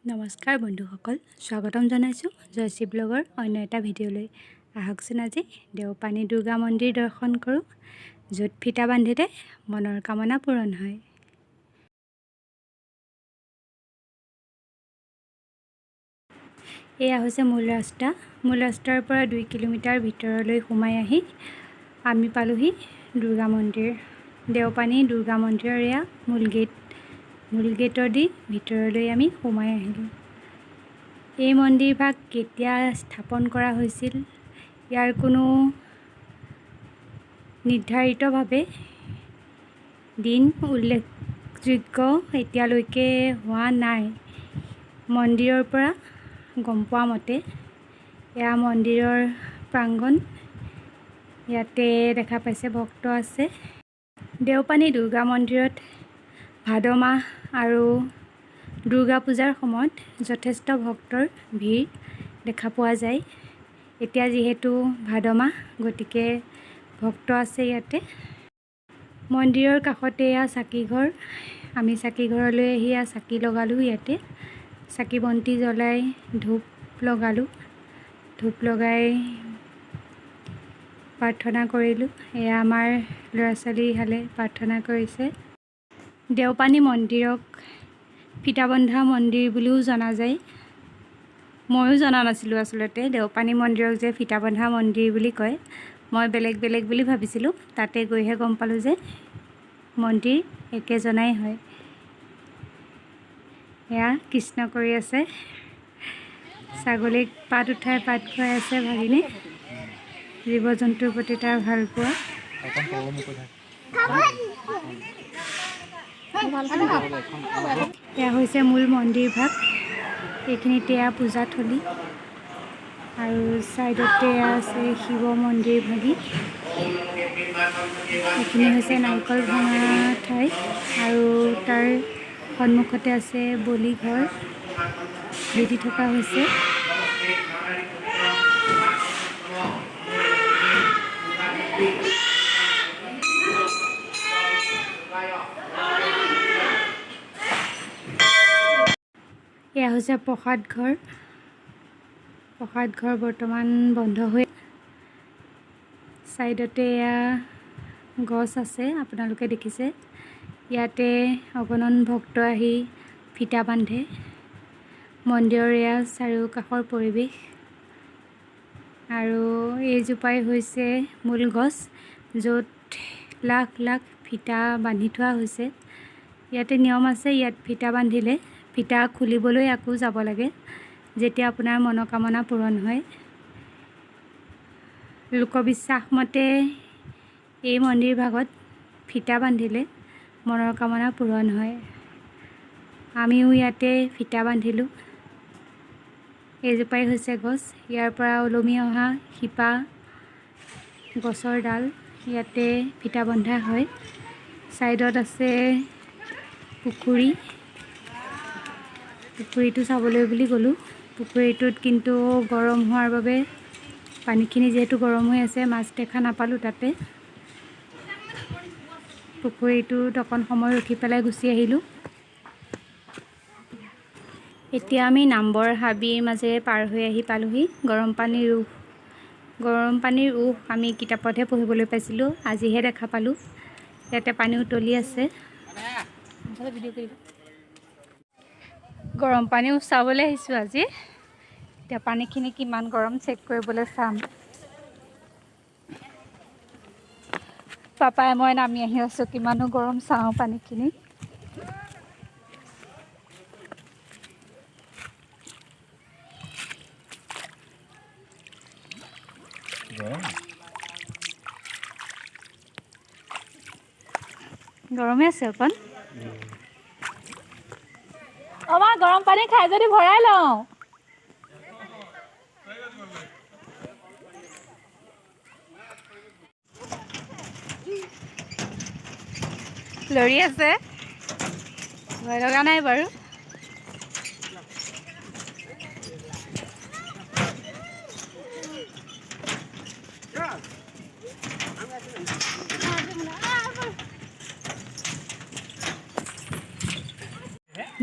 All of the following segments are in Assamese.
নমস্কাৰ বন্ধুসকল, স্বাগতম জনাইছোঁ জয়শ্ৰী ব্লগৰ অন্য এটা ভিডিঅ'লৈ। আহকচোন আজি দেওপানী দুৰ্গা মন্দিৰ দৰ্শন কৰোঁ, য'ত ফিটা বান্ধিলে মনৰ কামনা পূৰণ হয়। এয়া হৈছে মূল ৰাস্তা। মূল ৰাস্তাৰ পৰা 2 কিলোমিটাৰ ভিতৰলৈ সোমাই আহি আমি পালোহি দুৰ্গা মন্দিৰ। দেওপানী দুৰ্গা মন্দিৰৰ এয়া মূল গেট। মূল গেটৰ দি ভিতৰলৈ আমি সোমাই আহিলোঁ। এই মন্দিৰভাগ কেতিয়া স্থাপন কৰা হৈছিল ইয়াৰ কোনো নিৰ্ধাৰিতভাৱে দিন উল্লেখযোগ্য এতিয়ালৈকে হোৱা নাই। মন্দিৰৰ পৰা গম পোৱা মতে এয়া মন্দিৰৰ প্ৰাংগণ। ইয়াতে দেখা পাইছে ভক্ত আছে। দেওপানী দুৰ্গা মন্দিৰত ভাদ মাহ আৰু দুৰ্গা পূজাৰ সময়ত যথেষ্ট ভক্তৰ ভিৰ দেখা পোৱা যায়। এতিয়া যিহেতু ভাদ মাহ, গতিকে ভক্ত আছে ইয়াতে। মন্দিৰৰ কাষতে এয়া চাকিঘৰ। আমি চাকিঘৰলৈ আহি চাকি লগালোঁ। ইয়াতে চাকি বন্তি জ্বলাই ধূপ লগালোঁ। ধূপ লগাই প্ৰাৰ্থনা কৰিলোঁ। এয়া আমাৰ ল'ৰা ছোৱালীহালে প্ৰাৰ্থনা কৰিছে। দেওপানী মন্দিৰক ফিটা বন্ধা মন্দিৰ বুলিও জনা যায়। ময়ো জনা নাছিলোঁ আচলতে দেওপানী মন্দিৰক যে ফিটা বন্ধা মন্দিৰ বুলি কয়। মই বেলেগ বুলি ভাবিছিলোঁ। তাতে গৈহে গম পালোঁ যে মন্দিৰ একেজনাই হয়। এয়া কৃষ্ণ কৰি আছে। ছাগলীক পাত উঠাই পাত খুৱাই আছে ভাগিনে। জীৱ জন্তুৰ প্ৰতি তাৰ ভাল পোৱা। এয়া হৈছে মূল মন্দিৰ ভাগ। এইখিনিতে এয়া পূজাথলী আৰু ছাইডতে এয়া আছে শিৱ মন্দিৰ ভাগি। এইখিনি হৈছে নাৰিকল ভঙা ঠাই আৰু তাৰ সন্মুখতে আছে বলি ঘৰ ভেটি থকা হৈছে। এয়া হৈছে প্ৰসাদ ঘৰ। প্ৰসাদ ঘৰ বৰ্তমান বন্ধ হৈ, ছাইডতে এয়া গছ আছে, আপোনালোকে দেখিছে। ইয়াতে অগণন ভক্ত আহি ফিটা বান্ধে। মন্দিৰৰ এয়া চাৰিওকাষৰ পৰিৱেশ আৰু এইজোপাই হৈছে মূল গছ, য'ত লাখ লাখ ফিটা বান্ধি থোৱা হৈছে। ইয়াতে নিয়ম আছে, ইয়াত ফিটা বান্ধিলে ফিটা খুলিবলৈ আকৌ যাব লাগে, যেতিয়া আপোনাৰ মনোকামনা পূৰণ হয়। লোকবিশ্বাস মতে এই মন্দিৰ ভাগত ফিটা বান্ধিলে মনৰ কামনা পূৰণ হয়। আমিও ইয়াতে ফিটা বান্ধিলোঁ। এইজোপাই হৈছে গছ। ইয়াৰ পৰা ওলমি অহা শিপা গছৰ ডাল ইয়াতে ফিটা বন্ধা হয়। ছাইডত আছে পুখুৰী। পুখুৰীটো চাবলৈ বুলি গ'লোঁ। পুখুৰীটোত কিন্তু গৰম হোৱাৰ বাবে পানীখিনি যিহেতু গৰম হৈ আছে, মাছ দেখা নাপালোঁ তাতে। পুখুৰীটোত অকণ সময় ৰখি পেলাই গুচি আহিলোঁ। এতিয়া আমি নামবৰ হাবিৰ মাজেৰে পাৰ হৈ আহি পালোহি গৰম পানীৰ উঁহ। গৰম পানীৰ উঁহ আমি কিতাপতহে পঢ়িবলৈ পাইছিলোঁ, আজিহে দেখা পালোঁ। ইয়াতে পানী উতলি আছে। গৰম পানী চাবলৈ আহিছোঁ আজি। এতিয়া পানীখিনি কিমান গৰম চেক কৰিবলৈ চাম। পাপাই মই নামি আহি আছোঁ, কিমানো গৰম চাওঁ পানীখিনি। গৰমে আছে অকণ। মই গৰম পানী খাই যদি ভৰাই লওঁ। লৰি আছে, ভয় লগা নাই বাৰু।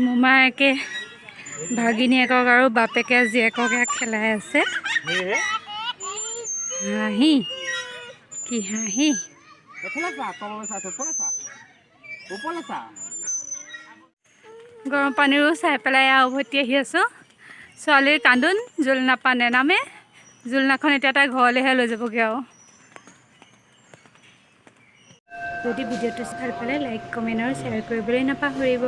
মোমায়েকে ভাগিনীয়েকক আৰু বাপেকে জীয়েকক খেলাই আছে হাঁহি কি হাঁহি গৰম পানীৰো চাই পেলাই উভতি আহি আছোঁ ছোৱালীৰ কান্দোন জোলনাপা নেনামে জোলনাখন এতিয়া তাই ঘৰলৈহে লৈ যাবগৈ আৰু যদি ভিডিঅ'টো ভাল পালে লাইক কমেণ্ট আৰু শ্বেয়াৰ কৰিবলৈ নাপাহৰিব